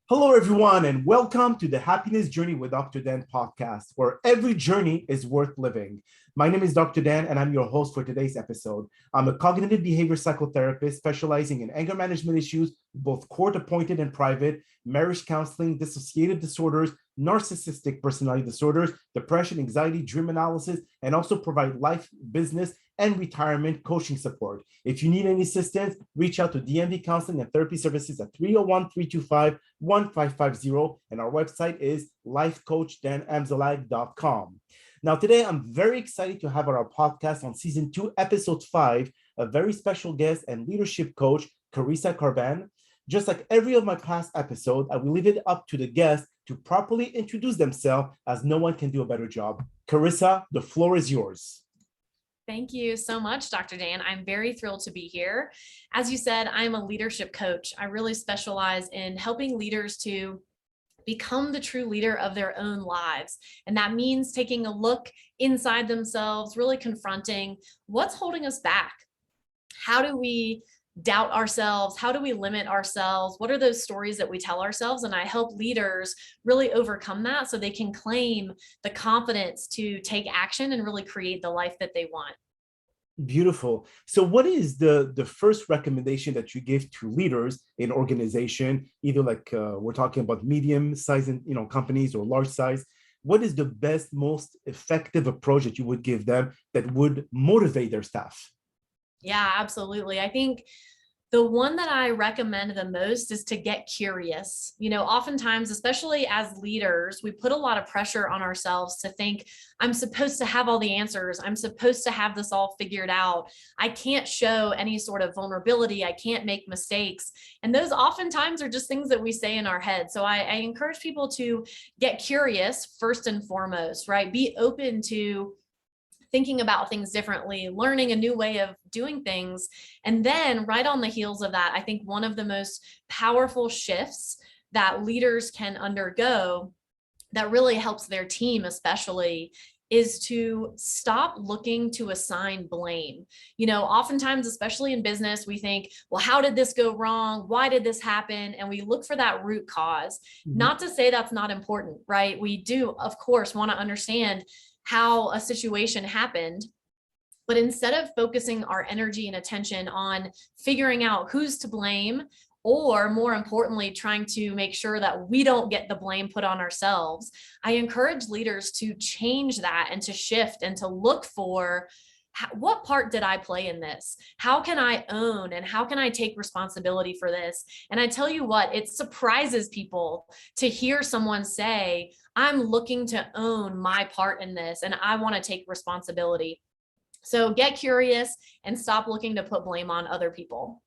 Hello, everyone, and welcome to the Happiness Journey with Dr. Dan podcast, where every journey is worth living. My name is Dr. Dan, and I'm your host for today's episode. I'm a cognitive behavior psychotherapist specializing in anger management issues, both court appointed and private, marriage counseling, dissociative disorders, narcissistic personality disorders, depression, anxiety, dream analysis, and also provide life, business, and retirement coaching support. If you need any assistance, reach out to DMV Counseling and Therapy Services at 301-325-1550. And our website is lifecoachdanamzalag.com. Now, today, I'm very excited to have on our podcast on season 2, episode 5, a very special guest and leadership coach, Carissa Karban. Just like every of my past episodes, I will leave it up to the guest to properly introduce themselves, as no one can do a better job. Carissa, the floor is yours. Thank you so much, Dr. Dan. I'm very thrilled to be here. As you said, I'm a leadership coach. I really specialize in helping leaders to become the true leader of their own lives. And that means taking a look inside themselves, really confronting what's holding us back. How do we doubt ourselves? How do we limit ourselves? What are those stories that we tell ourselves? And I help leaders really overcome that so they can claim the confidence to take action and really create the life that they want. Beautiful. So what is the first recommendation that you give to leaders in organization, either like we're talking about medium size companies or large size? What is the best, most effective approach that you would give them that would motivate their staff? Yeah, absolutely. I think the one that I recommend the most is to get curious. Oftentimes, especially as leaders, we put a lot of pressure on ourselves to think, I'm supposed to have all the answers. I'm supposed to have this all figured out. I can't show any sort of vulnerability. I can't make mistakes. And those oftentimes are just things that we say in our head. So I encourage people to get curious first and foremost, right? Be open to thinking about things differently, learning a new way of doing things. And then right on the heels of that, I think one of the most powerful shifts that leaders can undergo that really helps their team especially is to stop looking to assign blame. Oftentimes, especially in business, we think, well, how did this go wrong? Why did this happen? And we look for that root cause. Not to say that's not important, right? We do, of course, want to understand how a situation happened. But instead of focusing our energy and attention on figuring out who's to blame, or more importantly, trying to make sure that we don't get the blame put on ourselves, I encourage leaders to change that and to shift and to look for what part did I play in this? How can I own and how can I take responsibility for this? And I tell you what, it surprises people to hear someone say, I'm looking to own my part in this and I want to take responsibility. So get curious and stop looking to put blame on other people.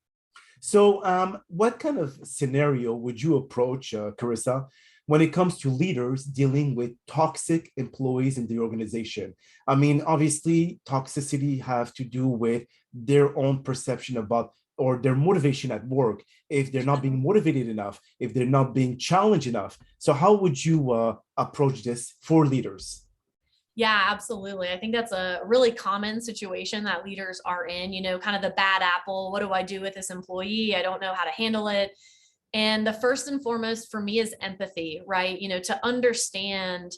So what kind of scenario would you approach, Carissa, when it comes to leaders dealing with toxic employees in the organization? I mean, obviously, toxicity has to do with their own perception about or their motivation at work, if they're not being motivated enough, if they're not being challenged enough. So how would you approach this for leaders? Yeah, absolutely. I think that's a really common situation that leaders are in, kind of the bad apple. What do I do with this employee? I don't know how to handle it. And the first and foremost for me is empathy, right? To understand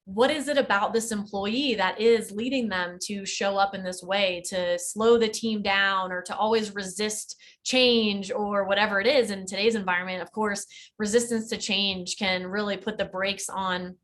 what is it about this employee that is leading them to show up in this way, to slow the team down or to always resist change or whatever it is. In today's environment, of course, resistance to change can really put the brakes on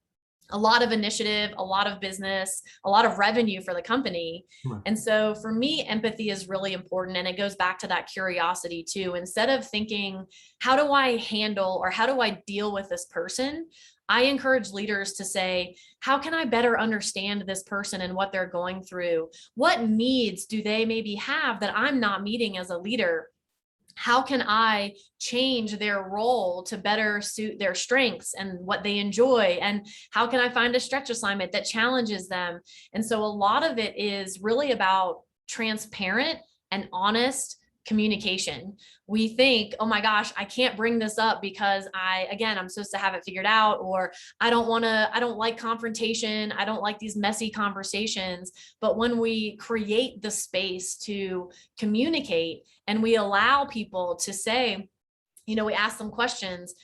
a lot of initiative, a lot of business, a lot of revenue for the company. Right. And so for me, empathy is really important. And it goes back to that curiosity too. Instead of thinking, how do I handle or how do I deal with this person? I encourage leaders to say, how can I better understand this person and what they're going through? What needs do they maybe have that I'm not meeting as a leader? How can I change their role to better suit their strengths and what they enjoy? And how can I find a stretch assignment that challenges them? And so a lot of it is really about transparent and honest communication. We think, oh my gosh, I can't bring this up because I'm supposed to have it figured out, or I don't like confrontation. I don't like these messy conversations. But when we create the space to communicate and we allow people to say, we ask them questions,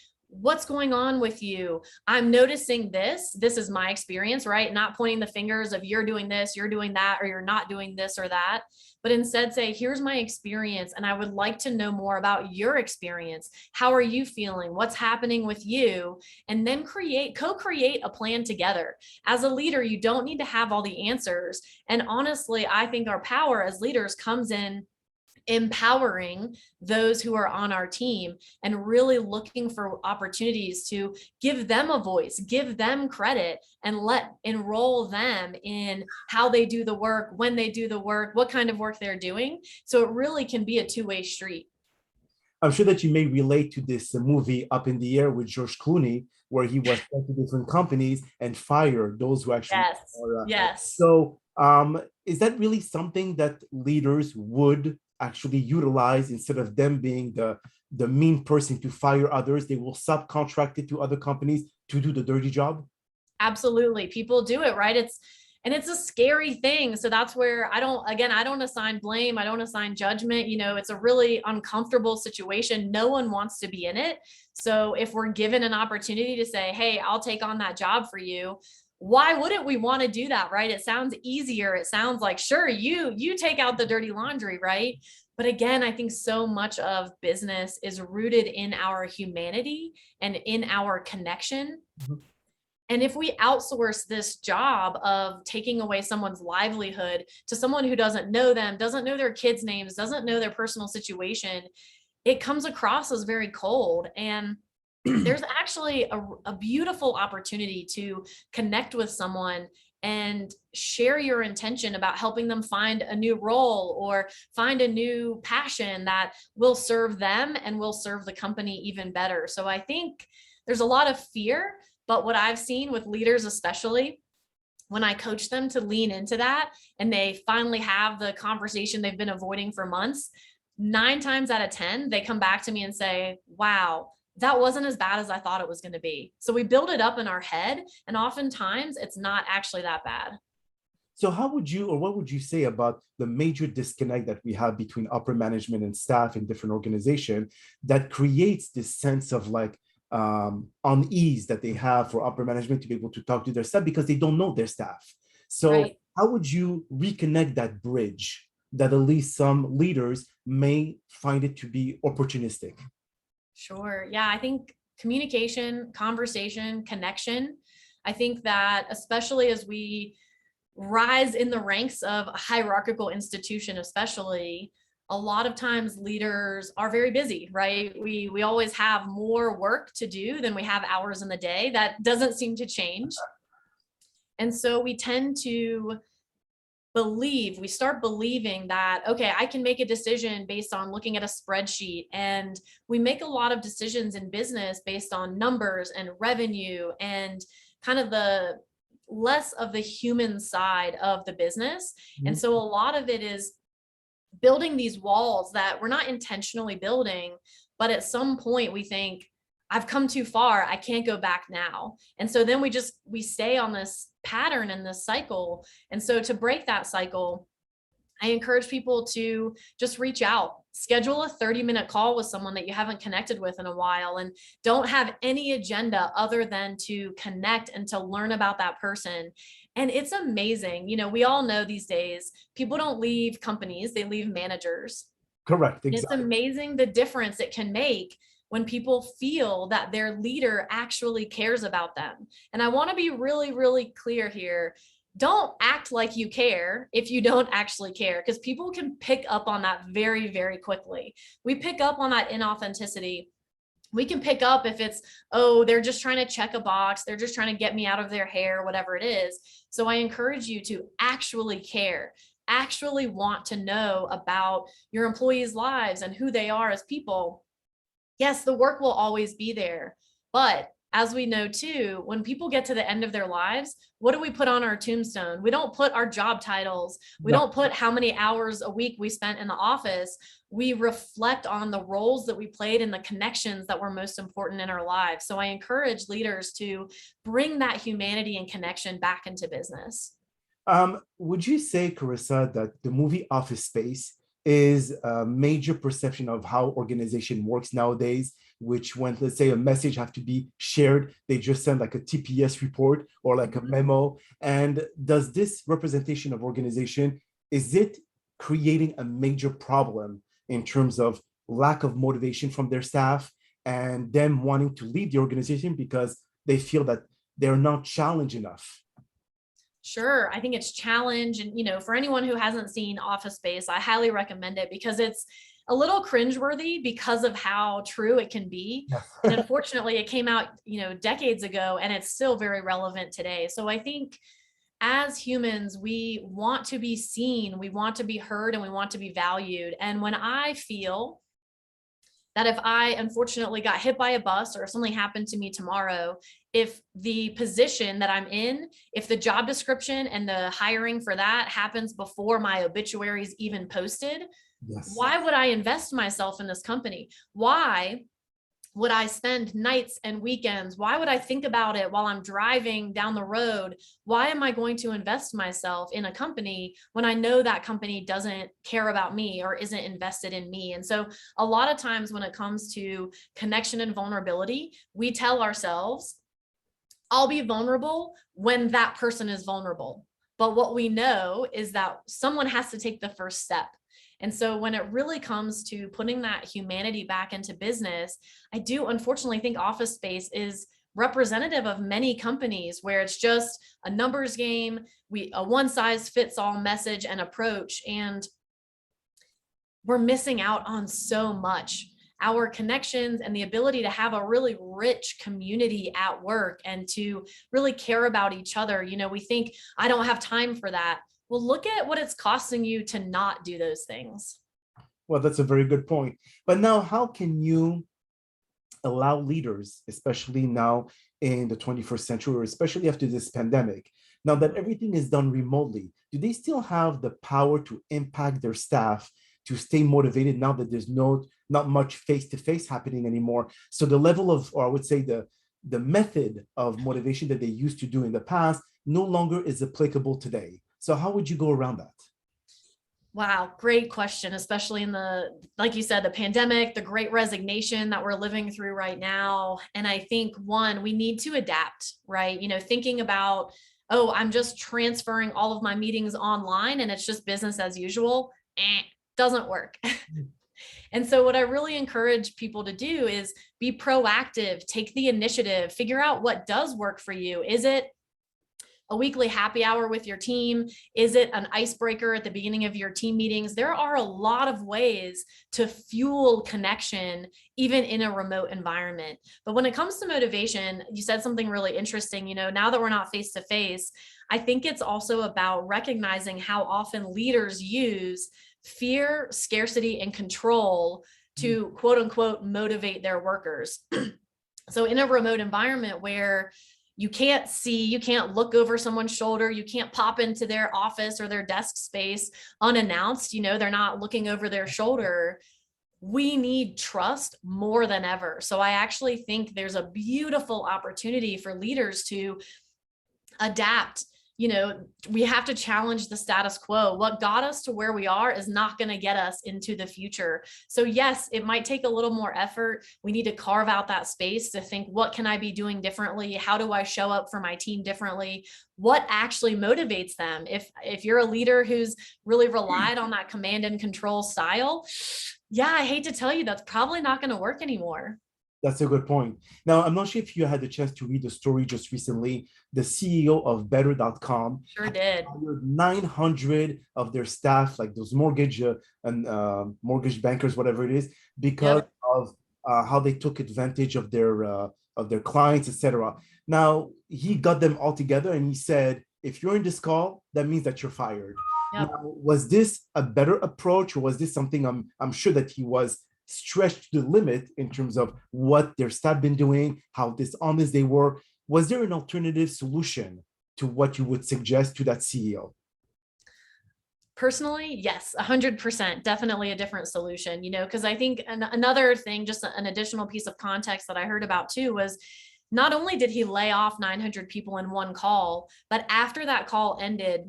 what's going on with you? I'm noticing this. This is my experience, right? Not pointing the fingers of you're doing this, you're doing that, or you're not doing this or that, but instead say, here's my experience. And I would like to know more about your experience. How are you feeling? What's happening with you? And then co-create a plan together. As a leader, you don't need to have all the answers. And honestly, I think our power as leaders comes in empowering those who are on our team and really looking for opportunities to give them a voice, give them credit, and enroll them in how they do the work, when they do the work, what kind of work they're doing. So it really can be a two-way street. I'm sure that you may relate to this movie Up in the Air with George Clooney, where he was sent to different companies and fired those who actually Yes. are. Yes. So, is that really something that leaders would actually utilize instead of them being the mean person to fire others? They will subcontract it to other companies to do the dirty job? Absolutely. People do it, right? It's a scary thing. So that's where I don't assign blame. I don't assign judgment. It's a really uncomfortable situation. No one wants to be in it. So if we're given an opportunity to say, hey, I'll take on that job for you, why wouldn't we want to do that, right? It sounds easier. It sounds like, sure, you take out the dirty laundry, right? But again, I think so much of business is rooted in our humanity and in our connection. Mhm. And if we outsource this job of taking away someone's livelihood to someone who doesn't know them, doesn't know their kids' names, doesn't know their personal situation, it comes across as very cold. And there's actually a beautiful opportunity to connect with someone and share your intention about helping them find a new role or find a new passion that will serve them and will serve the company even better. So I think there's a lot of fear, but what I've seen with leaders, especially when I coach them to lean into that and they finally have the conversation they've been avoiding for months, 9 times out of 10, they come back to me and say, wow, that wasn't as bad as I thought it was going to be. So we build it up in our head, and oftentimes it's not actually that bad. So how would you, or what would you say about the major disconnect that we have between upper management and staff in different organizations that creates this sense of like unease that they have for upper management to be able to talk to their staff because they don't know their staff? So Right. how would you reconnect that bridge that at least some leaders may find it to be opportunistic? Sure. Yeah, I think communication, conversation, connection. I think that especially as we rise in the ranks of a hierarchical institution, especially, a lot of times leaders are very busy, right? We always have more work to do than we have hours in the day. That doesn't seem to change. And so we tend to we start believing that, okay, I can make a decision based on looking at a spreadsheet. And we make a lot of decisions in business based on numbers and revenue and kind of the less of the human side of the business. And so a lot of it is building these walls that we're not intentionally building, but at some point we think, I've come too far, I can't go back now. And so then we stay on this pattern and this cycle. And so to break that cycle, I encourage people to just reach out, schedule a 30-minute call with someone that you haven't connected with in a while, and don't have any agenda other than to connect and to learn about that person. And it's amazing. We all know these days, people don't leave companies, they leave managers. Correct, It's exactly. amazing the difference it can make when people feel that their leader actually cares about them. And I want to be really, really clear here. Don't act like you care if you don't actually care, because people can pick up on that very, very quickly. We pick up on that inauthenticity. We can pick up if it's, oh, they're just trying to check a box, they're just trying to get me out of their hair, whatever it is. So I encourage you to actually care, actually want to know about your employees' lives and who they are as people. Yes, the work will always be there. But as we know too, when people get to the end of their lives, what do we put on our tombstone? We don't put our job titles. We No. don't put how many hours a week we spent in the office. We reflect on the roles that we played and the connections that were most important in our lives. So I encourage leaders to bring that humanity and connection back into business. Would you say, Carissa, that the movie Office Space is a major perception of how organization works nowadays, which when, let's say, a message have to be shared, they just send like a TPS report or like a memo. And does this representation of organization, is it creating a major problem in terms of lack of motivation from their staff and them wanting to leave the organization because they feel that they're not challenged enough? Sure. I think it's challenge. And, for anyone who hasn't seen Office Space, I highly recommend it because it's a little cringeworthy because of how true it can be. Yes. And unfortunately, it came out, decades ago, and it's still very relevant today. So I think as humans, we want to be seen, we want to be heard, and we want to be valued. And when I feel that if I unfortunately got hit by a bus or if something happened to me tomorrow, if the position that I'm in, if the job description and the hiring for that happens before my obituary is even posted, Yes. why would I invest myself in this company? Why would I spend nights and weekends? Why would I think about it while I'm driving down the road? Why am I going to invest myself in a company when I know that company doesn't care about me or isn't invested in me? And so a lot of times when it comes to connection and vulnerability, we tell ourselves, I'll be vulnerable when that person is vulnerable. But what we know is that someone has to take the first step. And so when it really comes to putting that humanity back into business, I do unfortunately think Office Space is representative of many companies where it's just a numbers game, a one size fits all message and approach, and we're missing out on so much. Our connections and the ability to have a really rich community at work and to really care about each other. We think, I don't have time for that. Well, look at what it's costing you to not do those things. Well, that's a very good point. But now, how can you allow leaders, especially now in the 21st century, or especially after this pandemic, now that everything is done remotely, do they still have the power to impact their staff to stay motivated now that there's not much face-to-face happening anymore? So the level of, or I would say the method of motivation that they used to do in the past no longer is applicable today. So how would you go around that? Wow, great question, especially in like you said, the pandemic, the great resignation that we're living through right now. And I think we need to adapt, right? Thinking about, oh, I'm just transferring all of my meetings online and it's just business as usual, doesn't work. And so what I really encourage people to do is be proactive, take the initiative, figure out what does work for you. Is it a weekly happy hour with your team? Is it an icebreaker at the beginning of your team meetings? There are a lot of ways to fuel connection, even in a remote environment. But when it comes to motivation, you said something really interesting. Now that we're not face to face, I think it's also about recognizing how often leaders use fear, scarcity, and control to quote unquote motivate their workers. So in a remote environment where you can't see, you can't look over someone's shoulder, you can't pop into their office or their desk space unannounced, they're not looking over their shoulder. We need trust more than ever. So I actually think there's a beautiful opportunity for leaders to adapt. We have to challenge the status quo. What got us to where we are is not going to get us into the future. So yes, it might take a little more effort. We need to carve out that space to think, what can I be doing differently? How do I show up for my team differently? What actually motivates them? If you're a leader who's really relied on that command and control style, yeah, I hate to tell you, that's probably not going to work anymore. That's a good point. Now, I'm not sure if you had the chance to read the story just recently. The CEO of Better.com Sure did. hired 900 of their staff, like those mortgage and mortgage bankers, whatever it is, because of how they took advantage of their clients, etc. Now, he got them all together and he said, if you're in this call, that means that you're fired. Yep. Now, was this a better approach, or was this something I'm sure that he was stretched to the limit in terms of what their staff been doing, how dishonest they were? Was there an alternative solution to what you would suggest to that CEO? Personally, yes, 100%, definitely a different solution, because I think another thing, just an additional piece of context that I heard about too, was not only did he lay off 900 people in one call, but after that call ended,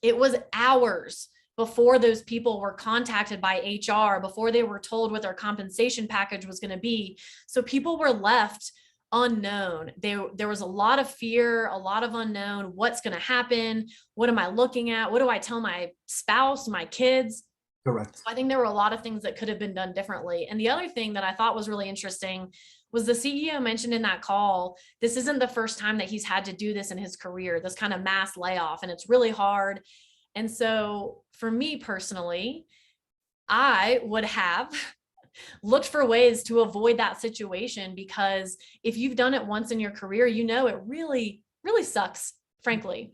it was hours before those people were contacted by HR, before they were told what their compensation package was going to be. So people were left unknown. There was a lot of fear, a lot of unknown. What's going to happen? What am I looking at? What do I tell my spouse, my kids? Correct. So I think there were a lot of things that could have been done differently. And the other thing that I thought was really interesting was the CEO mentioned in that call, this isn't the first time that he's had to do this in his career, this kind of mass layoff, and it's really hard. And so for me personally, I would have looked for ways to avoid that situation, because if you've done it once in your career, you know, it really, really sucks, frankly.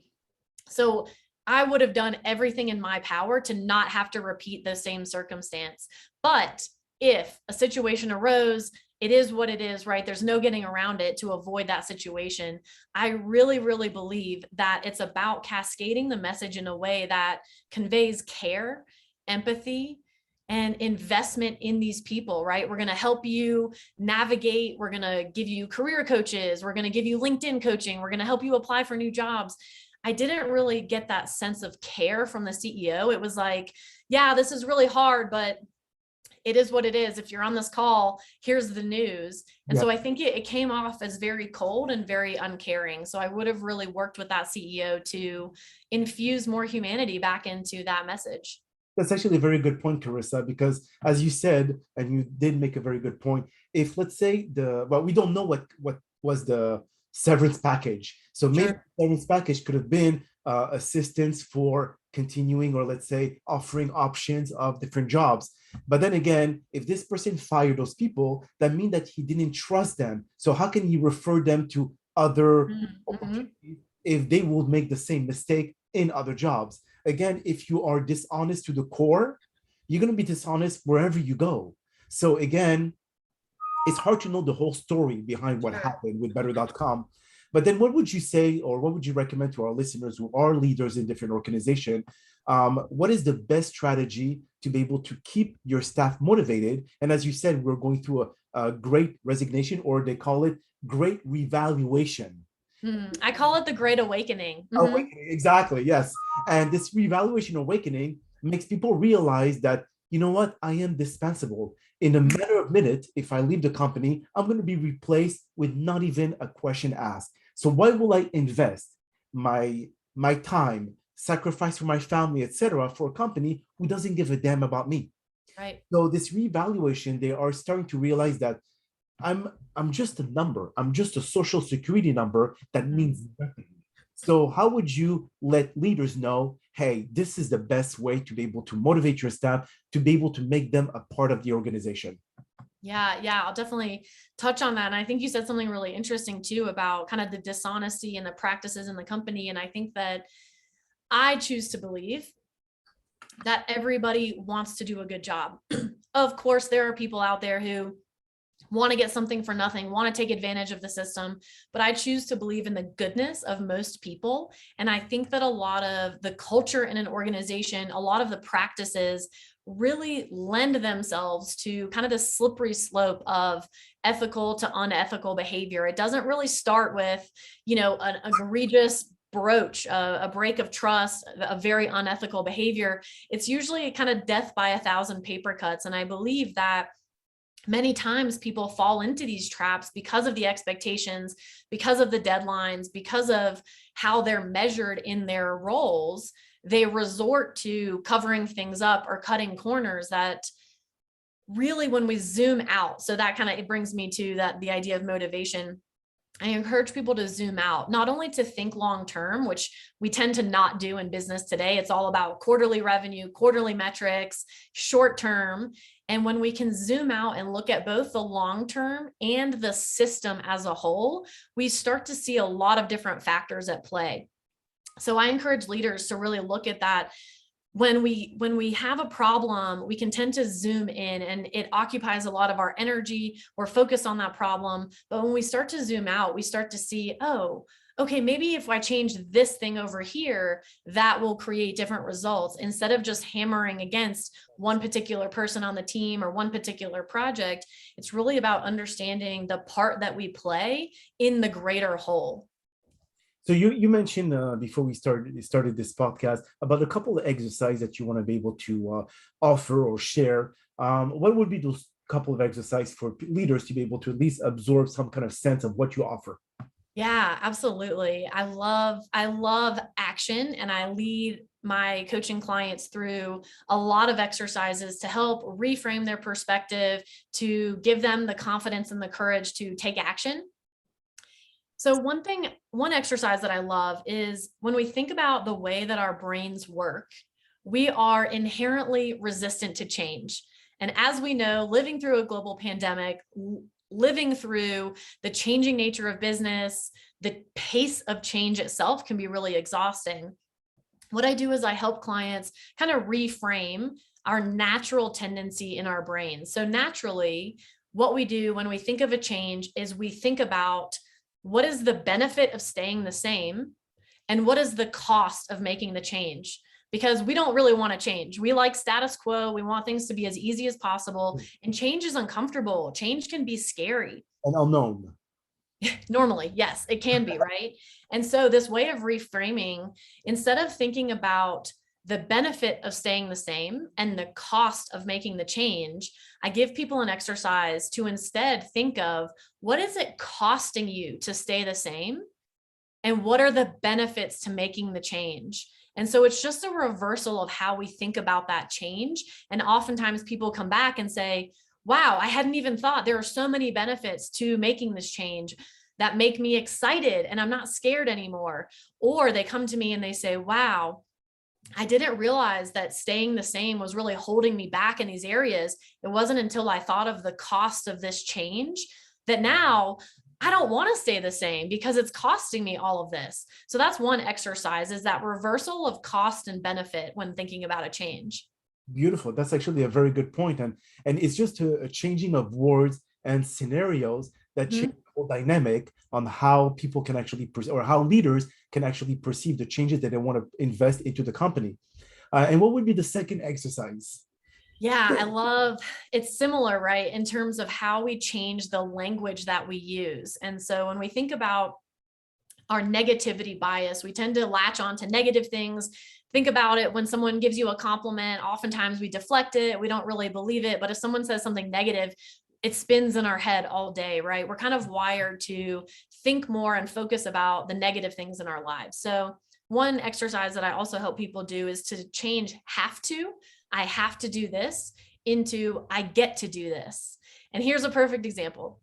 So I would have done everything in my power to not have to repeat the same circumstance. But if a situation arose, it is what it is, right? There's no getting around it to avoid that situation. I really, really believe that it's about cascading the message in a way that conveys care, empathy, and investment in these people, right? We're going to help you navigate. We're going to give you career coaches. We're going to give you LinkedIn coaching. We're going to help you apply for new jobs. I didn't really get that sense of care from the CEO. It was like, yeah, this is really hard, but it is what it is. If you're on this call, here's the news. And so I think it came off as very cold and very uncaring. So I would have really worked with that CEO to infuse more humanity back into that message. That's actually a very good point, Carissa, because as you said, and you did make a very good point, if let's say we don't know what was the severance package. So maybe the severance package could have been assistance for continuing, or let's say offering options of different jobs. But then again, if this person fired those people, that means that he didn't trust them. So how can he refer them to other opportunities if they will make the same mistake in other jobs? Again, if you are dishonest to the core, you're going to be dishonest wherever you go. So again, it's hard to know the whole story behind what happened with better.com. But then what would you say, or what would you recommend to our listeners who are leaders in different organizations? What is the best strategy to be able to keep your staff motivated? And as you said, we're going through a great resignation, or they call it great revaluation. I call it the Great Awakening. Awakening, exactly, yes. And this revaluation awakening makes people realize that, you know what, I am dispensable. In a matter of minutes, if I leave the company, I'm going to be replaced with not even a question asked. So why will I invest my time, sacrifice for my family, etc., for a company who doesn't give a damn about me? Right. So this revaluation, they are starting to realize that I'm just a number. I'm just a social security number that means nothing. So how would you let leaders know, hey, this is the best way to be able to motivate your staff, to be able to make them a part of the organization? Yeah, I'll definitely touch on that. And I think you said something really interesting too about kind of the dishonesty and the practices in the company. And I think that I choose to believe that everybody wants to do a good job. Of course, there are people out there who want to get something for nothing, want to take advantage of the system, but I choose to believe in the goodness of most people. And I think that a lot of the culture in an organization, a lot of the practices really lend themselves to kind of the slippery slope of ethical to unethical behavior. It doesn't really start with, an egregious a break of trust, a very unethical behavior. It's usually kind of death by 1,000 paper cuts. And I believe that many times people fall into these traps because of the expectations, because of the deadlines, because of how they're measured in their roles. They resort to covering things up or cutting corners that really, when we zoom out, so that it brings me to the idea of motivation. I encourage people to zoom out, not only to think long-term, which we tend to not do in business today. It's all about quarterly revenue, quarterly metrics, short-term. And when we can zoom out and look at both the long-term and the system as a whole, we start to see a lot of different factors at play. So I encourage leaders to really look at that. When we have a problem, we can tend to zoom in and it occupies a lot of our energy. We're focused on that problem. But when we start to zoom out, we start to see, oh, okay, maybe if I change this thing over here, that will create different results, instead of just hammering against one particular person on the team or one particular project. It's really about understanding the part that we play in the greater whole. So you mentioned before we started this podcast about a couple of exercises that you want to be able to offer or share. What would be those couple of exercises for leaders to be able to at least absorb some kind of sense of what you offer? Yeah, absolutely. I love action, and I lead my coaching clients through a lot of exercises to help reframe their perspective, to give them the confidence and the courage to take action. So one exercise that I love is when we think about the way that our brains work, we are inherently resistant to change. And as we know, living through a global pandemic, living through the changing nature of business, the pace of change itself can be really exhausting. What I do is I help clients kind of reframe our natural tendency in our brains. So naturally, what we do when we think of a change is we think about what is the benefit of staying the same and what is the cost of making the change, because we don't really want to change. We like status quo. We want things to be as easy as possible, and change is uncomfortable. Change can be scary. An unknown. Normally, yes, it can be, right? And so this way of reframing, instead of thinking about the benefit of staying the same and the cost of making the change, I give people an exercise to instead think of what is it costing you to stay the same and what are the benefits to making the change. And so it's just a reversal of how we think about that change. And oftentimes people come back and say, wow, I hadn't even thought there are so many benefits to making this change that make me excited and I'm not scared anymore. Or they come to me and they say, wow, I didn't realize that staying the same was really holding me back in these areas. It wasn't until I thought of the cost of this change that now I don't want to stay the same because it's costing me all of this. So that's one exercise, is that reversal of cost and benefit when thinking about a change. Beautiful. That's actually a very good point. And it's just a changing of words and scenarios that change Mhm. the whole dynamic on how people can actually or how leaders can actually perceive the changes that they want to invest into the company. And what would be the second exercise? Yeah, I love it's similar, right? In terms of how we change the language that we use. And so when we think about our negativity bias, we tend to latch on to negative things. Think about it when someone gives you a compliment, oftentimes we deflect it, we don't really believe it. But if someone says something negative, it spins in our head all day, right? We're kind of wired to think more and focus about the negative things in our lives. So one exercise that I also help people do is to change have to, I have to do this, into I get to do this. And here's a perfect example.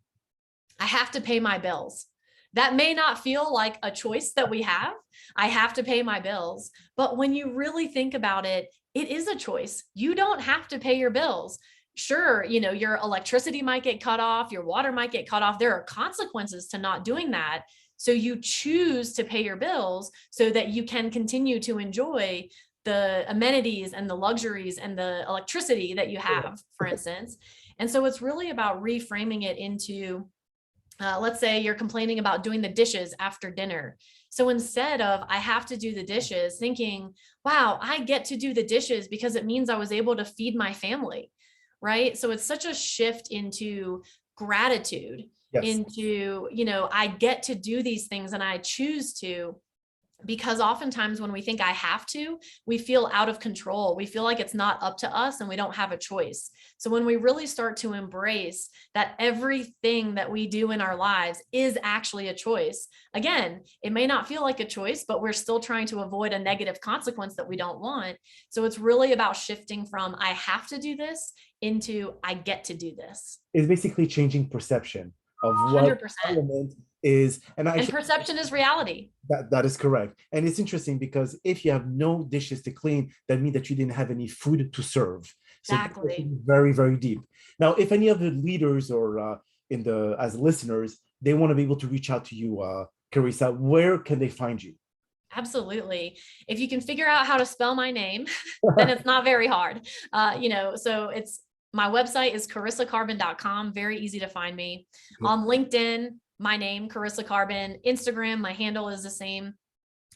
I have to pay my bills. That may not feel like a choice that we have. I have to pay my bills. But when you really think about it, it is a choice. You don't have to pay your bills. Sure, your electricity might get cut off, your water might get cut off. There are consequences to not doing that. So you choose to pay your bills so that you can continue to enjoy the amenities and the luxuries and the electricity that you have, for instance. And so it's really about reframing it into let's say you're complaining about doing the dishes after dinner. So instead of I have to do the dishes, thinking, wow, I get to do the dishes because it means I was able to feed my family, right? So it's such a shift into gratitude, Yes. into, I get to do these things and I choose to. Because oftentimes when we think I have to, we feel out of control. We feel like it's not up to us and we don't have a choice. So when we really start to embrace that everything that we do in our lives is actually a choice, again, it may not feel like a choice, but we're still trying to avoid a negative consequence that we don't want. So it's really about shifting from I have to do this into I get to do this. It's basically changing perception of what 100%. element is. And And actually, perception is reality. that is correct. And it's interesting because if you have no dishes to clean, that means that you didn't have any food to serve. So that's Exactly. very, very deep. Now, if any of the leaders or as listeners, they want to be able to reach out to you, Carissa, where can they find you? Absolutely. If you can figure out how to spell my name, then it's not very hard. So it's my website is carissakarban.com. Very easy to find me. Good. On LinkedIn, my name, Carissa Karban. Instagram, my handle is the same.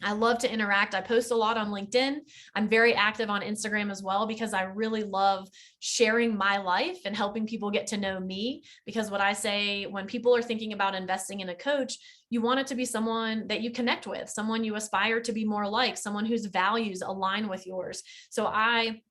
I love to interact. I post a lot on LinkedIn. I'm very active on Instagram as well because I really love sharing my life and helping people get to know me. Because what I say, when people are thinking about investing in a coach, you want it to be someone that you connect with, someone you aspire to be more like, someone whose values align with yours. So I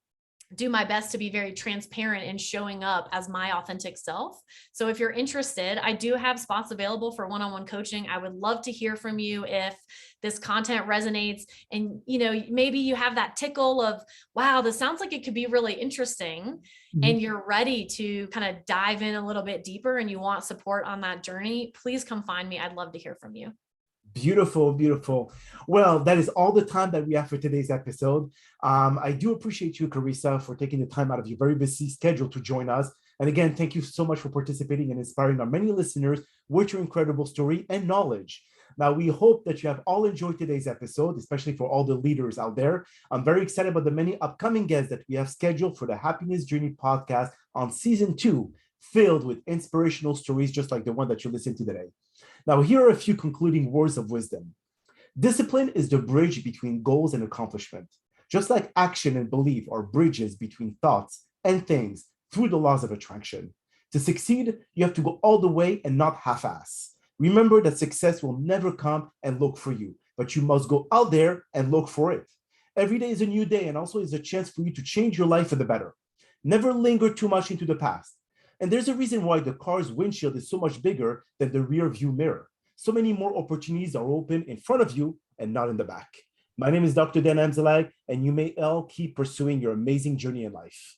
do my best to be very transparent in showing up as my authentic self. So if you're interested, I do have spots available for one-on-one coaching. I would love to hear from you if this content resonates and maybe you have that tickle of, wow, this sounds like it could be really interesting, and you're ready to kind of dive in a little bit deeper and you want support on that journey. Please come find me. I'd love to hear from you. Beautiful, beautiful. Well, that is all the time that we have for today's episode. I do appreciate you, Carissa, for taking the time out of your very busy schedule to join us. And again, thank you so much for participating and inspiring our many listeners with your incredible story and knowledge. Now, we hope that you have all enjoyed today's episode, especially for all the leaders out there. I'm very excited about the many upcoming guests that we have scheduled for the Happiness Journey podcast on season 2, filled with inspirational stories just like the one that you listened to today. Now, here are a few concluding words of wisdom. Discipline is the bridge between goals and accomplishment. Just like action and belief are bridges between thoughts and things through the laws of attraction. To succeed, you have to go all the way and not half-ass. Remember that success will never come and look for you, but you must go out there and look for it. Every day is a new day and also is a chance for you to change your life for the better. Never linger too much into the past. And there's a reason why the car's windshield is so much bigger than the rear view mirror. So many more opportunities are open in front of you and not in the back. My name is Dr. Dan Amzalag, and you may all keep pursuing your amazing journey in life.